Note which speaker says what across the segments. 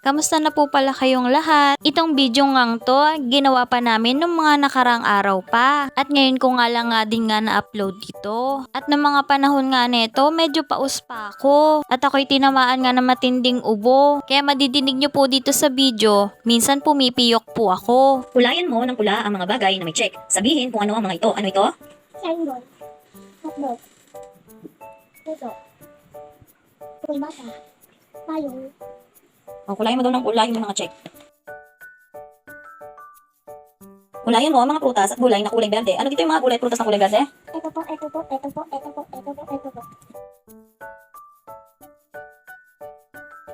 Speaker 1: Kamusta na po pala kayong lahat? Itong video ngang to, ginawa pa namin nung mga nakarang araw pa. At ngayon ko nga lang nga din nga na-upload dito. At ng mga panahon nga neto, medyo paus pa ako. At ako'y tinamaan nga na matinding ubo. Kaya madidinig nyo po dito sa video, minsan pumipiyok po ako.
Speaker 2: Kulayan mo ng pula ang mga bagay na may check. Sabihin kung ano ang mga ito. Ano ito?
Speaker 3: Cellphone, notebook, puso, kurbata, payong,
Speaker 2: O, kulayan mo daw ng pula yung mga check. Kulayan mo ang mga prutas at gulay na kulay berde. Ano dito yung mga gulay at prutas na kulay berde?
Speaker 3: ito po, ito po, ito po, ito po, ito po, ito po.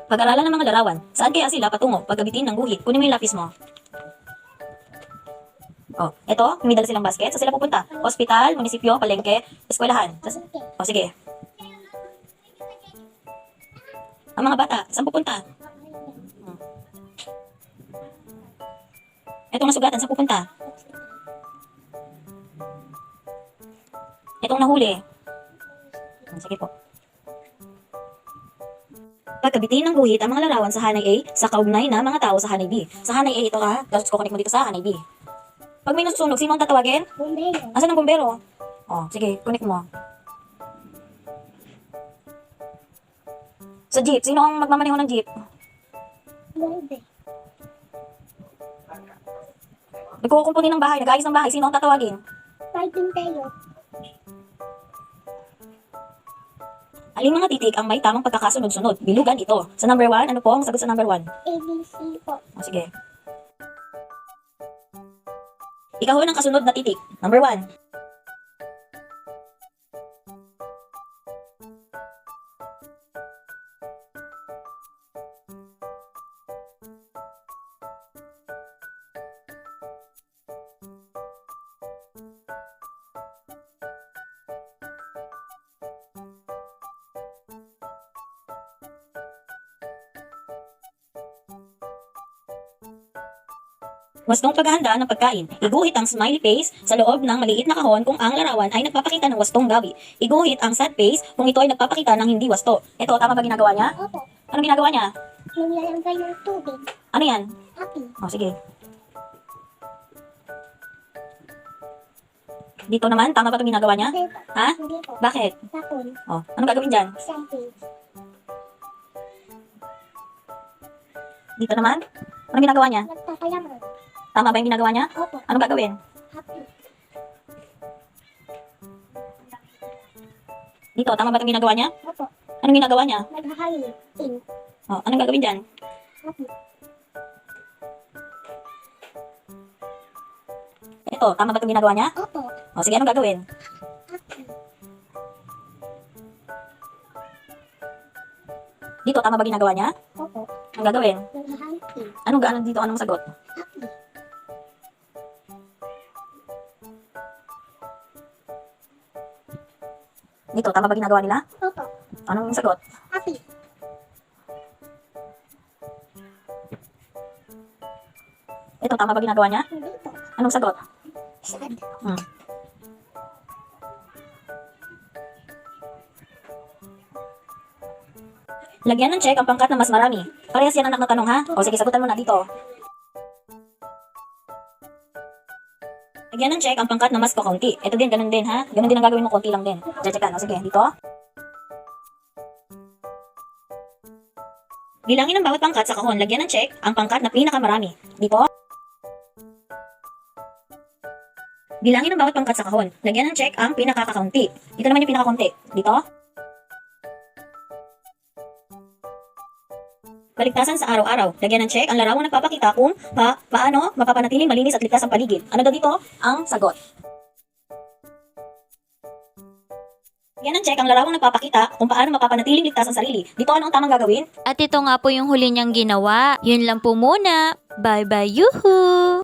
Speaker 2: Pag-aralan ng mga larawan. Saan kaya sila patungo paggabitin ng guhit? Kunin mo yung lapis mo. O, ito, may dala silang basket. Saan sila pupunta? Hospital, munisipyo, palengke, eskwelahan. O, sige. Ang mga bata, saan pupunta? Etong nasugatan, saan pupunta? Etong nahuli. Sige po. Pagkabitin ng guhit ang mga larawan sa hanay A sa kaugnay na mga tao sa hanay B. Sa hanay A ito tapos kukunik mo dito sa hanay B. Pag may nasusunog, sino ang tatawagin?
Speaker 3: Bumbero,
Speaker 2: Asan ang bumbero? Oh, sige, kunik mo. Sa jeep, sino ang magmamaneho ng jeep?
Speaker 3: bumbe,
Speaker 2: Nagkukumpuni ng bahay, nag-aayos ng bahay, sino ang tatawagin?
Speaker 3: carpintero,
Speaker 2: Aling mga titik ang may tamang pagkakasunod-sunod? Bilugan ito. Sa number 1, ano po ang sagot sa number 1?
Speaker 3: ABC po,
Speaker 2: Oh, sige. Ikahon ang kasunod na titik. Number 1. Wastong paghahanda ng pagkain. Iguhit ang smiley face sa loob ng maliit na kahon kung ang larawan ay nagpapakita ng wastong gawi. Iguhit ang sad face kung ito ay nagpapakita ng hindi wasto. Ito, tama ba ginagawa niya?
Speaker 3: opo,
Speaker 2: Anong ginagawa niya?
Speaker 3: nilalagay ng tubig,
Speaker 2: Ano yan?
Speaker 3: happy,
Speaker 2: O, sige. Dito naman, tama ba itong ginagawa niya?
Speaker 3: hindi po,
Speaker 2: Ha?
Speaker 3: hindi po,
Speaker 2: Bakit?
Speaker 3: tapon,
Speaker 2: O, anong gagawin dyan?
Speaker 3: selfie,
Speaker 2: Dito naman? Anong ginagawa niya?
Speaker 3: nagpapayaman,
Speaker 2: Tama ba yung ginagawa niya?
Speaker 3: opo,
Speaker 2: Anong gagawin?
Speaker 3: happy,
Speaker 2: Dito, tama ba itong ginagawa niya?
Speaker 3: opo,
Speaker 2: Anong ginagawa niya?
Speaker 3: naghahayin, in,
Speaker 2: O, anong gagawin dyan?
Speaker 3: happy,
Speaker 2: Ito, tama ba itong ginagawa niya?
Speaker 3: opo,
Speaker 2: O, sige, anong gagawin?
Speaker 3: happy,
Speaker 2: Dito, tama ba ginagawa niya?
Speaker 3: opo,
Speaker 2: Anong gagawin?
Speaker 3: naghahayin, in,
Speaker 2: Anong gaano dito? Anong sagot?
Speaker 3: happy,
Speaker 2: Dito, tama ba ginagawa nila?
Speaker 3: opo,
Speaker 2: Anong sagot?
Speaker 3: happy,
Speaker 2: Ito, tama ba ginagawa niya?
Speaker 3: hindi po,
Speaker 2: Anong sagot?
Speaker 3: sad,
Speaker 2: Hmm. Lagyan ng check ang pangkat na mas marami. Parehas yan anak na tanong ha? O sige, sagutan mo na dito. Lagyan ng check ang pangkat na mas kakaunti. Ito din, ganun din ha? Ganun din ang gagawin mo, konti lang din. Checkan. O sige, dito. Bilangin ang bawat pangkat sa kahon. Lagyan ng check ang pangkat na pinakamarami. Dito. Bilangin ang bawat pangkat sa kahon. Lagyan ng check ang pinakakaunti. Dito naman yung pinakakunti. Dito. Kaligtasan sa araw-araw. Lagyan ng check ang larawang nagpapakita kung paano mapapanatiling malinis at ligtas ang paligid. Ano daw dito? Ang sagot. Lagyan ng check ang larawang nagpapakita kung paano mapapanatiling ligtas ang sarili. Dito ano ang tamang gagawin?
Speaker 1: At ito nga po yung huli niyang ginawa. Yun lang po muna. Bye bye, yuhu!